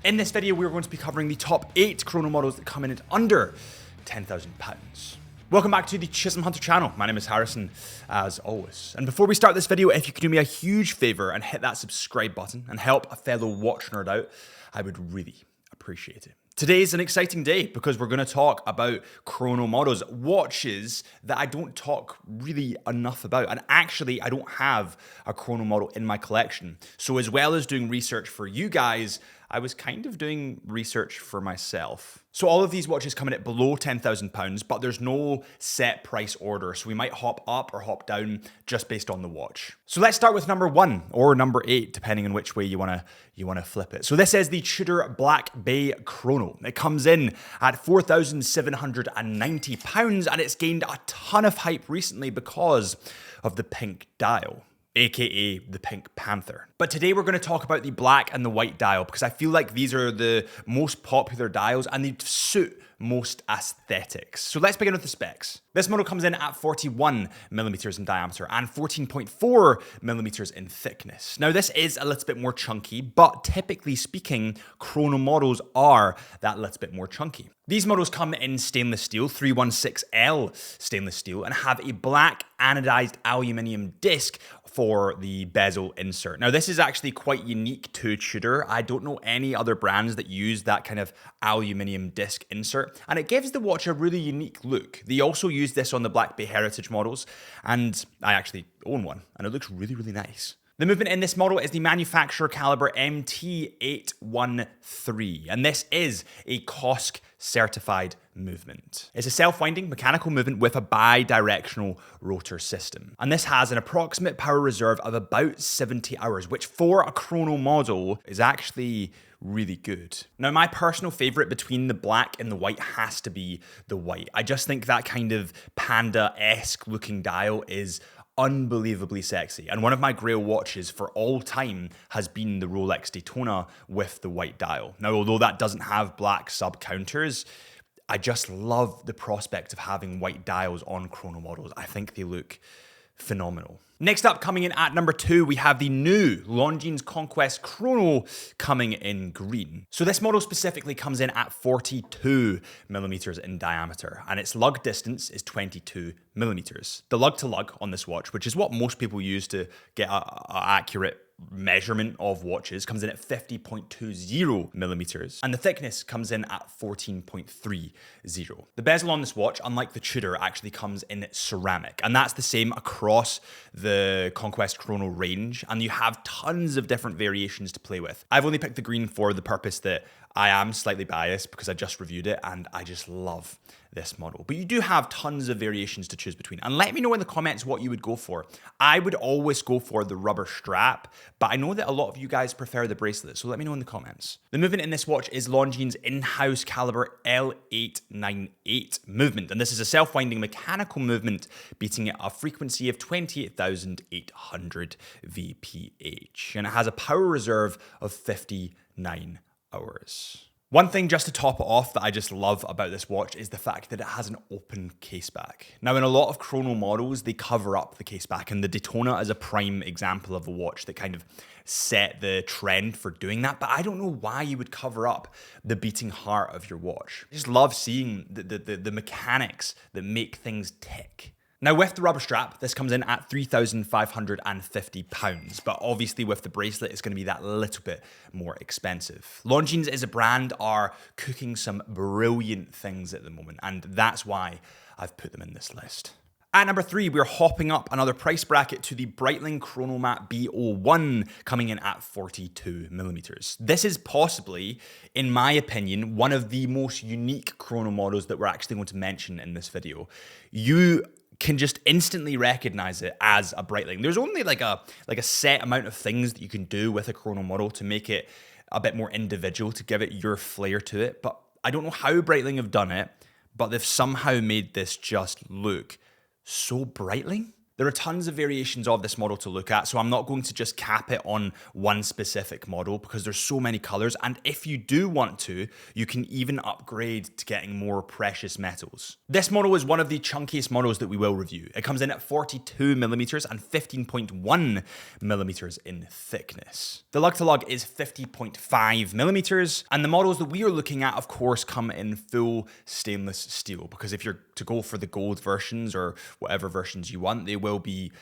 In this video, we're going to be covering the top 8 chrono models that come in at under £10,000. Welcome back to the Chisholm Hunter channel. My name is Harrison, as always. And before we start this video, if you could do me a huge favor and hit that subscribe button and help a fellow watch nerd out, I would really appreciate it. Today's an exciting day because we're going to talk about chrono models, watches that I don't talk really enough about. And actually, I don't have a chrono model in my collection. So as well as doing research for you guys, I was kind of doing research for myself. So all of these watches come in at below £10,000, but there's no set price order. So we might hop up or hop down just based on the watch. So let's start with number 1 or number 8, depending on which way you wanna flip it. So this is the Chidar Black Bay Chrono. It comes in at £4,790 and it's gained a ton of hype recently because of the pink dial, aka the Pink Panther. But today we're going to talk about the black and the white dial because I feel like these are the most popular dials and they suit most aesthetics. So let's begin with the specs. This model comes in at 41mm in diameter and 14.4mm in thickness. Now this is a little bit more chunky, but typically speaking, chrono models are that little bit more chunky. These models come in stainless steel, 316L stainless steel, and have a black anodized aluminium disc for the bezel insert. Now this is actually quite unique to Chidar. I don't know any other brands that use that kind of aluminium disc insert, and it gives the watch a really unique look. They also use this on the Black Bay Heritage models, and I actually own one, and it looks really, really nice. The movement in this model is the manufacturer caliber MT813, and this is a COSC certified movement. It's a self-winding mechanical movement with a bi-directional rotor system. And this has an approximate power reserve of about 70 hours, which for a chrono model is actually really good. Now, my personal favorite between the black and the white has to be the white. I just think that kind of panda-esque looking dial is unbelievably sexy. And one of my grail watches for all time has been the Rolex Daytona with the white dial. Now, although that doesn't have black sub counters, I just love the prospect of having white dials on chrono models. I think they look phenomenal. Next up, coming in at number 2, we have the new Lin Conquest Chrono coming in green. So this model specifically comes in at 42mm in diameter, and its lug distance is 22mm. The lug to lug on this watch, which is what most people use to get an accurate measurement of watches, comes in at 50.20mm, and the thickness comes in at 14.30. The bezel on this watch, unlike the Chidar, actually comes in ceramic, and that's the same across the Conquest Chrono range, and you have tons of different variations to play with. I've only picked the green for the purpose that I am slightly biased because I just reviewed it and I just love this model. But you do have tons of variations to choose between. And let me know in the comments what you would go for. I would always go for the rubber strap, but I know that a lot of you guys prefer the bracelet, so let me know in the comments. The movement in this watch is Longines in-house caliber L898 movement, and this is a self-winding mechanical movement beating at a frequency of 28,800 VPH, and it has a power reserve of 59 hours. One thing just to top it off that I just love about this watch is the fact that it has an open caseback. Now, in a lot of chrono models, they cover up the caseback, and the Daytona is a prime example of a watch that kind of set the trend for doing that, but I don't know why you would cover up the beating heart of your watch. I just love seeing the mechanics that make things tick. Now, with the rubber strap, this comes in at £3,550, but obviously with the bracelet, it's going to be that little bit more expensive. Longines as a brand are cooking some brilliant things at the moment, and that's why I've put them in this list. At number 3, we're hopping up another price bracket to the Breitling Chronomat Bo1 coming in at 42mm. This is possibly, in my opinion, one of the most unique chrono models that we're actually going to mention in this video. You can just instantly recognize it as a Breitling. There's only like a set amount of things that you can do with a chrono model to make it a bit more individual, to give it your flair to it. But I don't know how Breitling have done it, but they've somehow made this just look so Breitling. There are tons of variations of this model to look at, so I'm not going to just cap it on one specific model because there's so many colors. And if you do want to, you can even upgrade to getting more precious metals. This model is one of the chunkiest models that we will review. It comes in at 42 millimeters and 15.1 millimeters in thickness. The lug to lug is 50.5 millimeters, and the models that we are looking at, of course, come in full stainless steel, because if you're to go for the gold versions or whatever versions you want, they will be,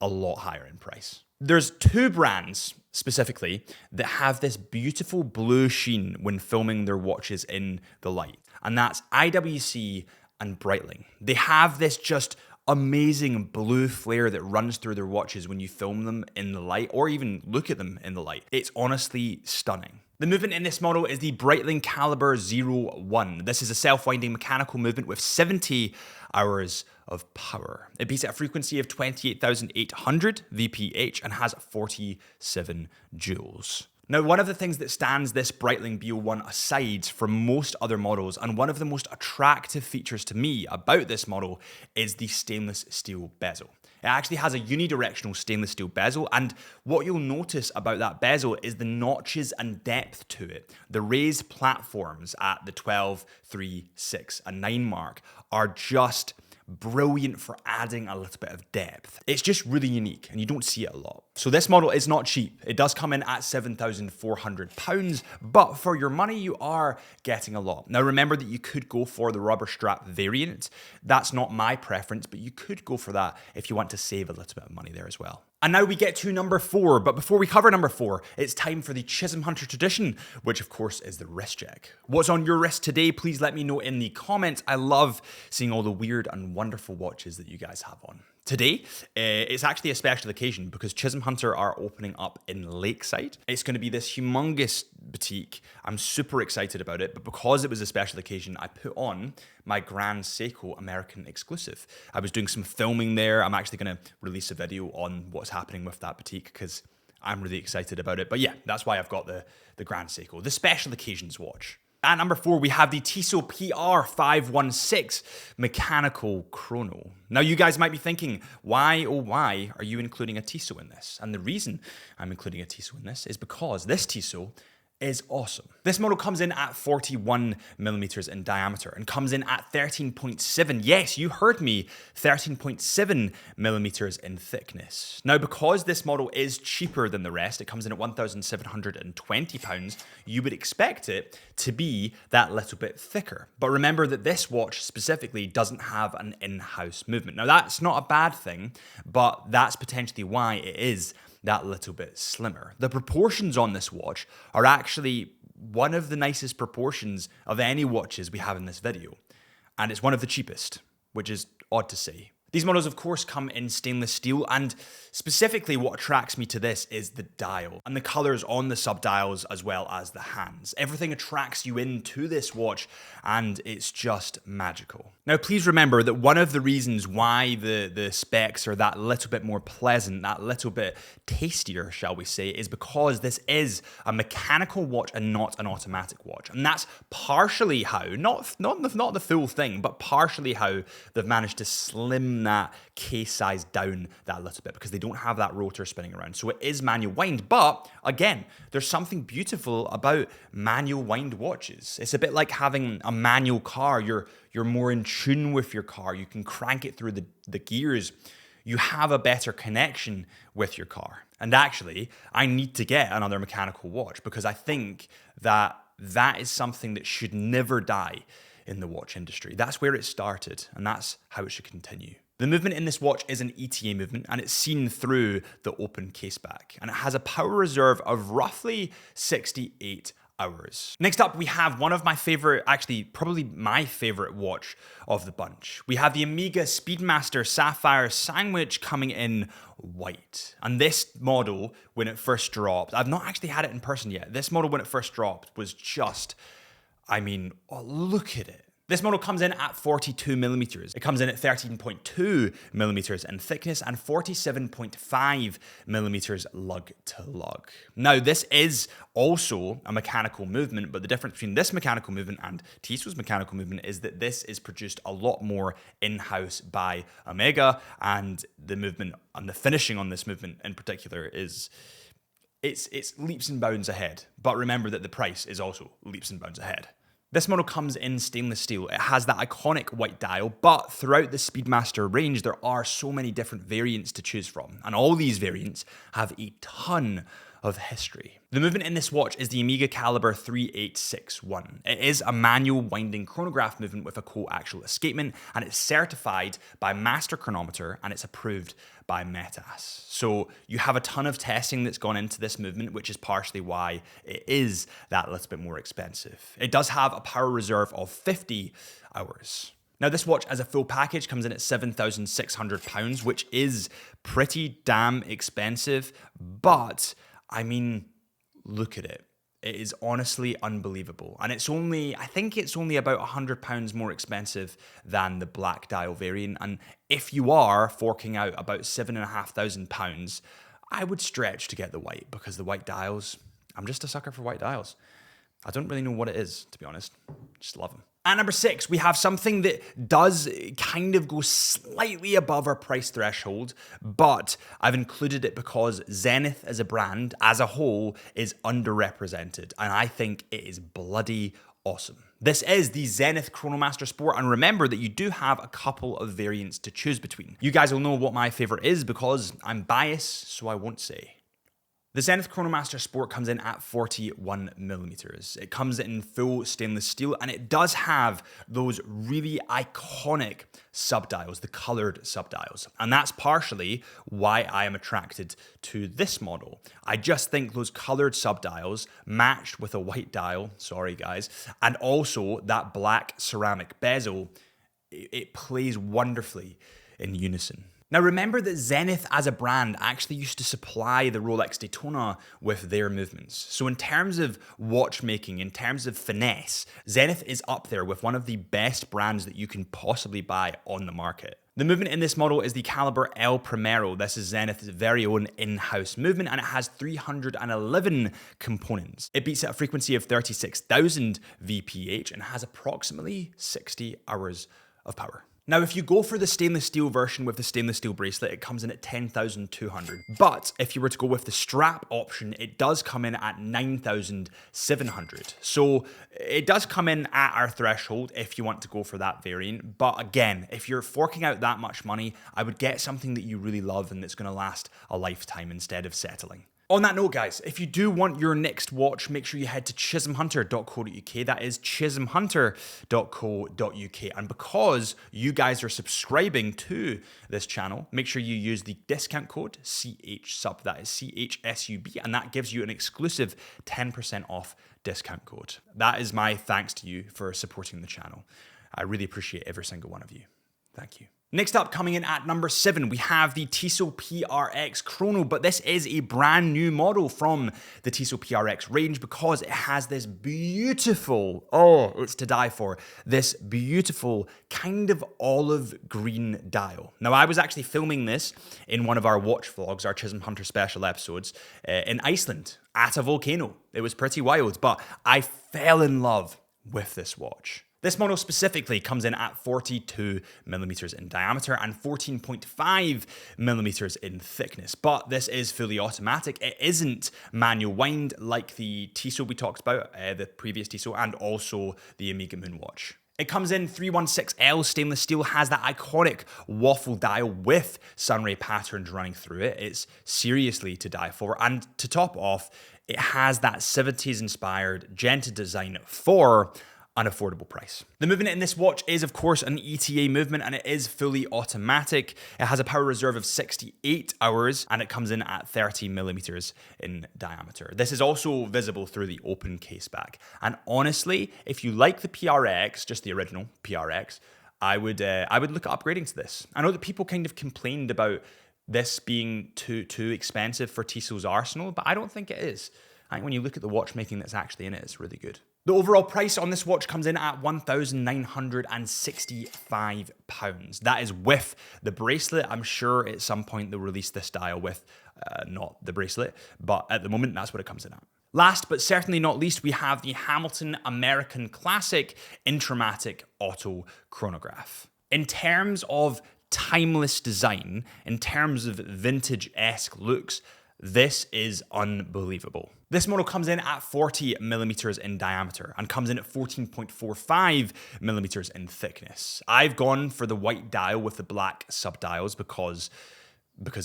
a lot higher in price. There's two brands specifically that have this beautiful blue sheen when filming their watches in the light, and that's IWC and Breitling. They have this just amazing blue flare that runs through their watches when you film them in the light or even look at them in the light. It's honestly stunning. The movement in this model is the Breitling Caliber 01. This is a self-winding mechanical movement with 70 hours of power. It beats at a frequency of 28,800 VPH and has 47 joules. Now, one of the things that stands this Breitling Bo1 aside from most other models, and one of the most attractive features to me about this model, is the stainless steel bezel. It actually has a unidirectional stainless steel bezel, and what you'll notice about that bezel is the notches and depth to it. The raised platforms at the 12, 3, 6, and 9 mark are just brilliant for adding a little bit of depth. It's just really unique and you don't see it a lot. So this model is not cheap. It does come in at £7,400, but for your money, you are getting a lot. Now remember that you could go for the rubber strap variant. That's not my preference, but you could go for that if you want to save a little bit of money there as well. And now we get to number 4, but before we cover number 4, it's time for the Chisholm Hunter tradition, which of course is the wrist check. What's on your wrist today? Please let me know in the comments. I love seeing all the weird and wonderful watches that you guys have on. Today, it's actually a special occasion because Chisholm Hunter are opening up in Lakeside. It's going to be this humongous boutique. I'm super excited about it, but because it was a special occasion, I put on my Grand Seiko American exclusive. I was doing some filming there. I'm actually going to release a video on what's happening with that boutique because I'm really excited about it. But yeah, that's why I've got the Grand Seiko, the special occasions watch. At number 4, we have the Tissot PR516 mechanical chrono. Now, you guys might be thinking, why, oh why, are you including a Tissot in this? And the reason I'm including a Tissot in this is because this Tissot is awesome. This model comes in at 41 millimeters in diameter and comes in at 13.7, yes, you heard me, 13.7 millimeters in thickness. Now, because this model is cheaper than the rest, it comes in at £1,720, you would expect it to be that little bit thicker. But remember that this watch specifically doesn't have an in-house movement. Now, that's not a bad thing, but that's potentially why it is that little bit slimmer. The proportions on this watch are actually one of the nicest proportions of any watches we have in this video. And it's one of the cheapest, which is odd to say. These models, of course, come in stainless steel, and specifically what attracts me to this is the dial and the colors on the subdials as well as the hands. Everything attracts you into this watch, and it's just magical. Now, please remember that one of the reasons why the specs are that little bit more pleasant, that little bit tastier, shall we say, is because this is a mechanical watch and not an automatic watch. And that's partially how, not the full thing, but partially how they've managed to slim that case size down that little bit, because they don't have that rotor spinning around. So it is manual wind, but again, there's something beautiful about manual wind watches. It's a bit like having a manual car. You're more in tune with your car. You can crank it through the gears. You have a better connection with your car. And actually, I need to get another mechanical watch because I think that is something that should never die in the watch industry. That's where it started, and that's how it should continue. The movement in this watch is an ETA movement, and it's seen through the open caseback, and it has a power reserve of roughly 68 hours. Next up, we have one of my favorite, actually probably my favorite watch of the bunch. We have the Omega Speedmaster Sapphire Sandwich coming in white. And this model, when it first dropped, I've not actually had it in person yet. This model, when it first dropped, was just, I mean, oh, look at it. This model comes in at 42 millimeters. It comes in at 13.2 millimeters in thickness and 47.5 millimeters lug to lug. Now, this is also a mechanical movement, but the difference between this mechanical movement and Tissot's mechanical movement is that this is produced a lot more in-house by Omega, and the movement and the finishing on this movement in particular is it's leaps and bounds ahead. But remember that the price is also leaps and bounds ahead. This model comes in stainless steel. It has that iconic white dial, but throughout the Speedmaster range, there are so many different variants to choose from, and all these variants have a ton of history. The movement in this watch is the Omega Caliber 3861. It is a manual winding chronograph movement with a coaxial escapement, and it's certified by Master Chronometer, and it's approved by Metas. So you have a ton of testing that's gone into this movement, which is partially why it is that little bit more expensive. It does have a power reserve of 50 hours. Now, this watch as a full package comes in at £7,600, which is pretty damn expensive, but I mean, look at it. It is honestly unbelievable. And it's only, I think it's only about £100 more expensive than the black dial variant. And if you are forking out about £7,500, I would stretch to get the white, because the white dials, I'm just a sucker for white dials. I don't really know what it is, to be honest. Just love them. At number 6, we have something that does kind of go slightly above our price threshold, but I've included it because Zenith as a brand, as a whole, is underrepresented, and I think it is bloody awesome. This is the Zenith Chronomaster Sport, and remember that you do have a couple of variants to choose between. You guys will know what my favorite is because I'm biased, so I won't say. The Zenith Chronomaster Sport comes in at 41 millimeters. It comes in full stainless steel, and it does have those really iconic subdials, the colored subdials. And that's partially why I am attracted to this model. I just think those colored subdials matched with a white dial, sorry guys, and also that black ceramic bezel, it plays wonderfully in unison. Now remember that Zenith as a brand actually used to supply the Rolex Daytona with their movements. So in terms of watchmaking, in terms of finesse, Zenith is up there with one of the best brands that you can possibly buy on the market. The movement in this model is the Caliber El Primero. This is Zenith's very own in-house movement, and it has 311 components. It beats at a frequency of 36,000 VPH and has approximately 60 hours of power. Now, if you go for the stainless steel version with the stainless steel bracelet, it comes in at 10,200. But if you were to go with the strap option, it does come in at 9,700. So it does come in at our threshold if you want to go for that variant. But again, if you're forking out that much money, I would get something that you really love and that's going to last a lifetime instead of settling. On that note, guys, if you do want your next watch, make sure you head to chisholmhunter.co.uk. That is chisholmhunter.co.uk. And because you guys are subscribing to this channel, make sure you use the discount code CHSUB. That is CHSUB. And that gives you an exclusive 10% off discount code. That is my thanks to you for supporting the channel. I really appreciate every single one of you. Thank you. Next up, coming in at number 7, we have the Tissot PRX Chrono, but this is a brand new model from the Tissot PRX range because it has this beautiful, oh, it's to die for, this beautiful kind of olive green dial. Now, I was actually filming this in one of our watch vlogs, our Chisholm Hunter special episodes, in Iceland at a volcano. It was pretty wild, but I fell in love with this watch. This model specifically comes in at 42 millimeters in diameter and 14.5 millimeters in thickness, but this is fully automatic. It isn't manual wind like the Tissot we talked about, the previous Tissot, and also the Omega Moonwatch. It comes in 316L stainless steel, has that iconic waffle dial with sunray patterns running through it. It's seriously to die for, and to top off, it has that 70s inspired Genta design for an affordable price. The movement in this watch is, of course, an ETA movement, and it is fully automatic. It has a power reserve of 68 hours, and it comes in at 30 millimeters in diameter. This is also visible through the open case back. And honestly, if you like the PRX, just the original PRX, I would look at upgrading to this. I know that people kind of complained about this being too expensive for Tissot's arsenal, but I don't think it is. I think when you look at the watchmaking that's actually in it, it's really good. The overall price on this watch comes in at £1,965. That is with the bracelet. I'm sure at some point they'll release this dial with not the bracelet, but at the moment, that's what it comes in at. Last but certainly not least, we have the Hamilton American Classic Intra-Matic Auto Chronograph. In terms of timeless design, in terms of vintage-esque looks, this is unbelievable. This model comes in at 40 millimeters in diameter and comes in at 14.45 millimeters in thickness. I've gone for the white dial with the black subdials because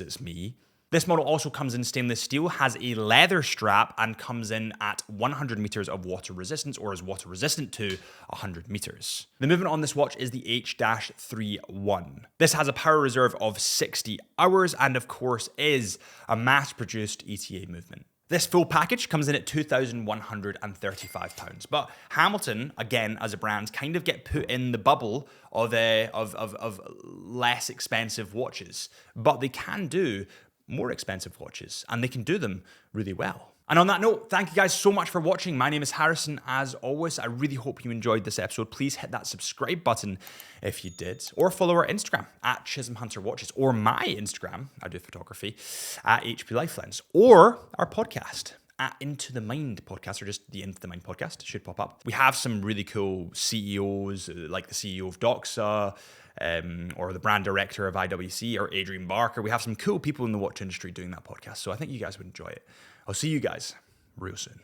it's me. This model also comes in stainless steel, has a leather strap, and comes in at 100 meters of water resistance, or is water resistant to 100 meters. The movement on this watch is the H-31. This has a power reserve of 60 hours and of course is a mass-produced ETA movement. This full package comes in at £2,135. But Hamilton, again, as a brand, kind of get put in the bubble of less expensive watches. But they can do more expensive watches, and they can do them really well. And on that note, thank you guys so much for watching. My name is Harrison. As always, I really hope you enjoyed this episode. Please hit that subscribe button if you did, or follow our Instagram at Chisholm Hunter Watches, or my Instagram, I do photography, at HP Lifelens, or our podcast at Into the Mind podcast, or just the Into the Mind podcast should pop up. We have some really cool CEOs, like the CEO of Doxa, or the brand director of IWC, or Adrian Barker. We have some cool people in the watch industry doing that podcast, so I think you guys would enjoy it. I'll see you guys real soon.